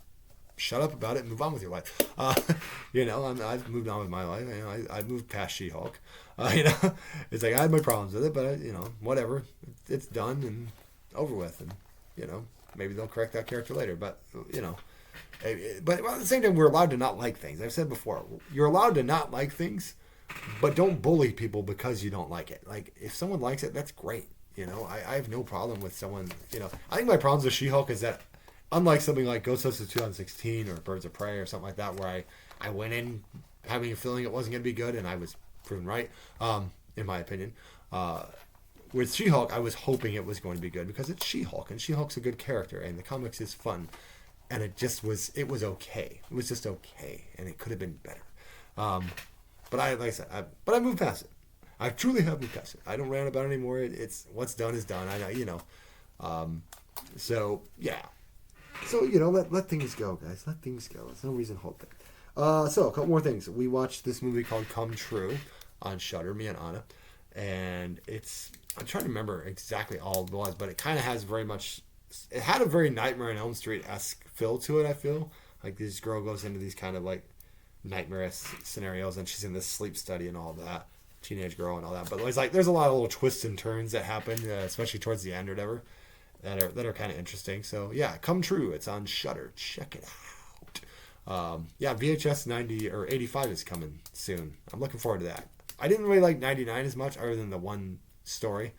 shut up about it and move on with your life. I've moved on with my life. I moved past She-Hulk. It's like I had my problems with it, but whatever. It's done and over with, and maybe they'll correct that character later. But but at the same time, we're allowed to not like things. I've said before, you're allowed to not like things. But don't bully people because you don't like it. Like, if someone likes it, that's great. I have no problem with someone, I think my problems with She-Hulk is that, unlike something like Ghostbusters 2016 or Birds of Prey or something like that, where I went in having a feeling it wasn't going to be good, and I was proven right, in my opinion. With She-Hulk, I was hoping it was going to be good because it's She-Hulk, and She-Hulk's a good character, and the comics is fun. And it was okay. It was just okay, and it could have been better. But like I said, I moved past it. I truly have moved past it. I don't rant about it anymore. It's what's done is done. I know, So yeah. So let things go, guys. Let things go. There's no reason to hold it. So a couple more things. We watched this movie called Come True on Shudder, me and Anna, and I'm trying to remember exactly all it was, but it kind of has very much. It had a very Nightmare on Elm Street-esque feel to it. I feel like this girl goes into these kind of like nightmare scenarios, and she's in this sleep study and all that, teenage girl and all that. But it's like there's a lot of little twists and turns that happen, especially towards the end or whatever, that are kind of interesting. So yeah, Come True. It's on Shudder. Check it out. VHS 90 or 85 is coming soon. I'm looking forward to that. I didn't really like 99 as much, other than the one story,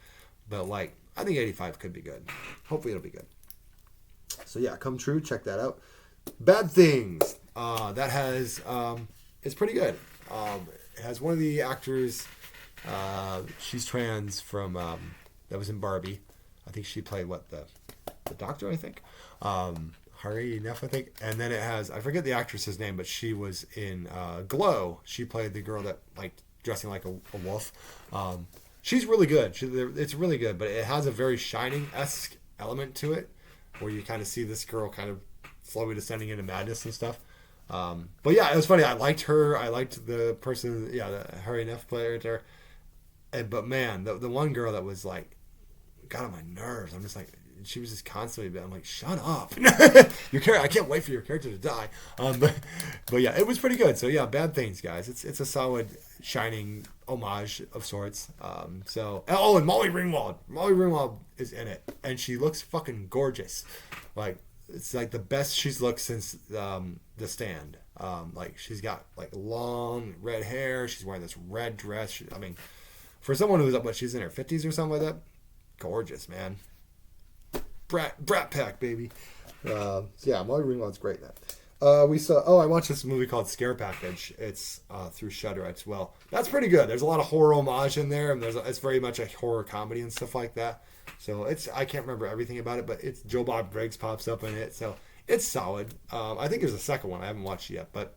but like I think 85 could be good. Hopefully it'll be good. So yeah, Come True. Check that out. Bad Things. That has it's pretty good. It has one of the actors. She's trans from that was in Barbie. I think she played the doctor. I think Hari Neff. I think. And then it has, I forget the actress's name, but she was in Glow. She played the girl that liked dressing like a wolf. She's really good. It's really good, but it has a very Shining-esque element to it, where you kind of see this girl kind of slowly descending into madness and stuff. But yeah, it was funny. I liked her. I liked the person, the Harry Neff player there. But man, the one girl that was like, got on my nerves. I'm just like, she was just constantly, I'm like, shut up. I can't wait for your character to die. But yeah, it was pretty good. So yeah, Bad Things, guys. It's a solid Shining homage of sorts. And Molly Ringwald. Molly Ringwald is in it, and she looks fucking gorgeous. Like, it's like the best she's looked since The Stand. Like, she's got like long red hair. She's wearing this red dress. For someone who's she's in her 50s or something like that, gorgeous, man. Brat Pack, baby. Molly Ringwald's great in that. I watched this movie called Scare Package. It's through Shudder as well. That's pretty good. There's a lot of horror homage in there, and it's very much a horror comedy and stuff like that. So I can't remember everything about it, but it's Joe Bob Briggs pops up in it, so it's solid. I think there's a second one I haven't watched yet, but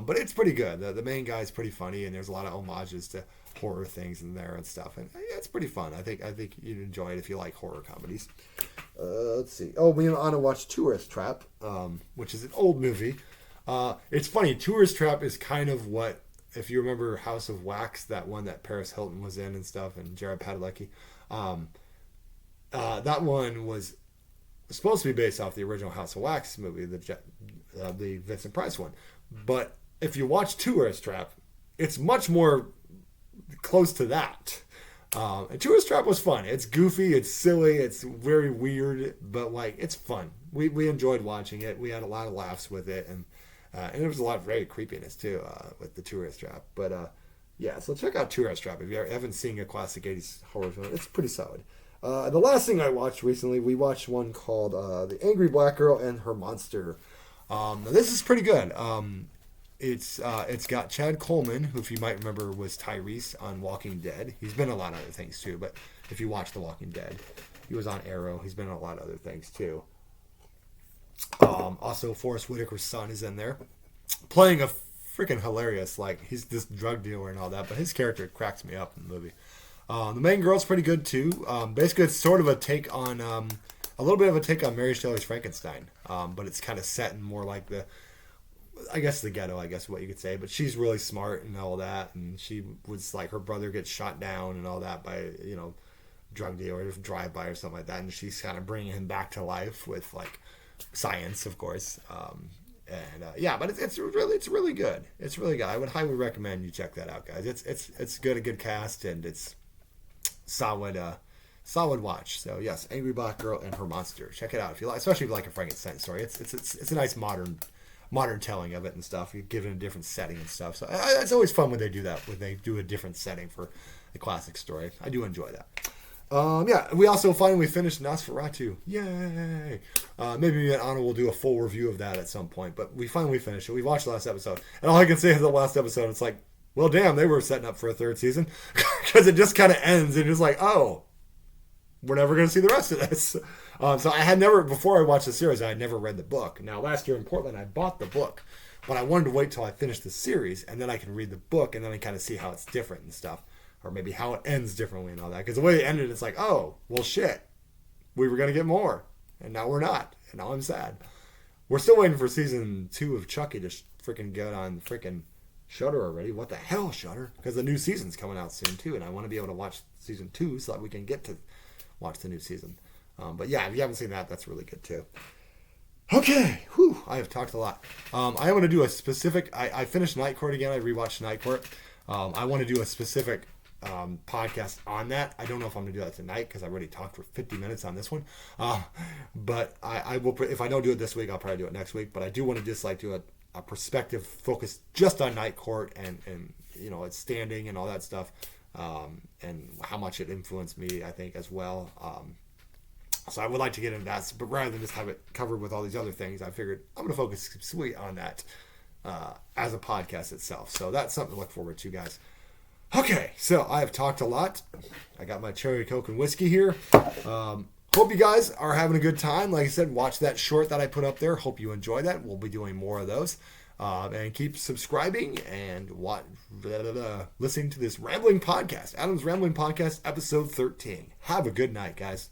it's pretty good. The main guy is pretty funny, and there's a lot of homages to horror things in there and stuff, and it's pretty fun. I think you'd enjoy it if you like horror comedies. Let's see. Me and Anna watched Tourist Trap, which is an old movie. It's funny. Tourist Trap is kind of what, if you remember House of Wax, that one that Paris Hilton was in and stuff, and Jared Padalecki. That one was supposed to be based off the original House of Wax movie, the Vincent Price one. But if you watch Tourist Trap, it's much more close to that. And Tourist Trap was fun. It's goofy, it's silly, it's very weird, but it's fun. We enjoyed watching it. We had a lot of laughs with it, and there was a lot of very creepiness too with the Tourist Trap. But so check out Tourist Trap if you haven't seen a classic 80s horror film. It's pretty solid. The last thing I watched recently, we watched one called The Angry Black Girl and Her Monster. This is pretty good. It's got Chad Coleman, who, if you might remember, was Tyrese on Walking Dead. He's been in a lot of other things too, but if you watch The Walking Dead, he was on Arrow. He's been in a lot of other things too. Also, Forrest Whitaker's son is in there. playing a freaking hilarious, like, he's this drug dealer and all that, but his character cracks me up in the movie. The main girl's pretty good too. Basically, it's sort of a take on, a little bit of a take on Mary Shelley's Frankenstein, but it's kind of set in more like I guess the ghetto, I guess what you could say. But she's really smart and all that, and she was like, her brother gets shot down and all that by, drug dealer, drive by or something like that, and she's kind of bringing him back to life with like science, of course. Yeah, but it's really good. It's really good. I would highly recommend you check that out, guys. It's good, a good cast, and it's solid watch. So yes, Angry Black Girl and Her Monster. Check it out if you like, especially if you like a Frankenstein story. It's a nice modern telling of it and stuff. You give it a different setting and stuff. So it's always fun when they do that, when they do a different setting for a classic story. I do enjoy that. Yeah, we also finally finished Nosferatu. Yay! Maybe me and Anna will do a full review of that at some point, but we finally finished it. We watched the last episode, and all I can say is the last episode, it's like, well, damn, they were setting up for a third season, because it just kind of ends, and it's like, oh, we're never going to see the rest of this. So I had never, before I watched the series, I had never read the book. Now, last year in Portland, I bought the book, but I wanted to wait till I finished the series, and then I can read the book, and then I kind of see how it's different and stuff, or maybe how it ends differently and all that. Because the way it ended, it's like, oh, well, shit, we were going to get more, and now we're not, and now I'm sad. We're still waiting for season 2 of Chucky to freaking get on freaking Shudder already. What the hell, Shudder? Because the new season's coming out soon, too, and I want to be able to watch season 2 so that we can get to watch the new season. But yeah, if you haven't seen that, that's really good too. Okay, whew, I have talked a lot. I am going to do a specific, I finished Night Court again, I rewatched Night Court. I want to do a specific podcast on that. I don't know if I'm going to do that tonight, because I already talked for 50 minutes on this one. But I will, if I don't do it this week, I'll probably do it next week. But I do want to just like do a perspective focused just on Night Court and its standing and all that stuff. And how much it influenced me, I think, as well. So I would like to get into that, but rather than just have it covered with all these other things, I figured I'm going to focus sweet on that as a podcast itself. So that's something to look forward to, guys. Okay, so I have talked a lot. I got my cherry Coke and whiskey here. Hope you guys are having a good time. Like I said, watch that short that I put up there. Hope you enjoy that. We'll be doing more of those. And keep subscribing and listening to this rambling podcast, Adam's Rambling Podcast, episode 13. Have a good night, guys.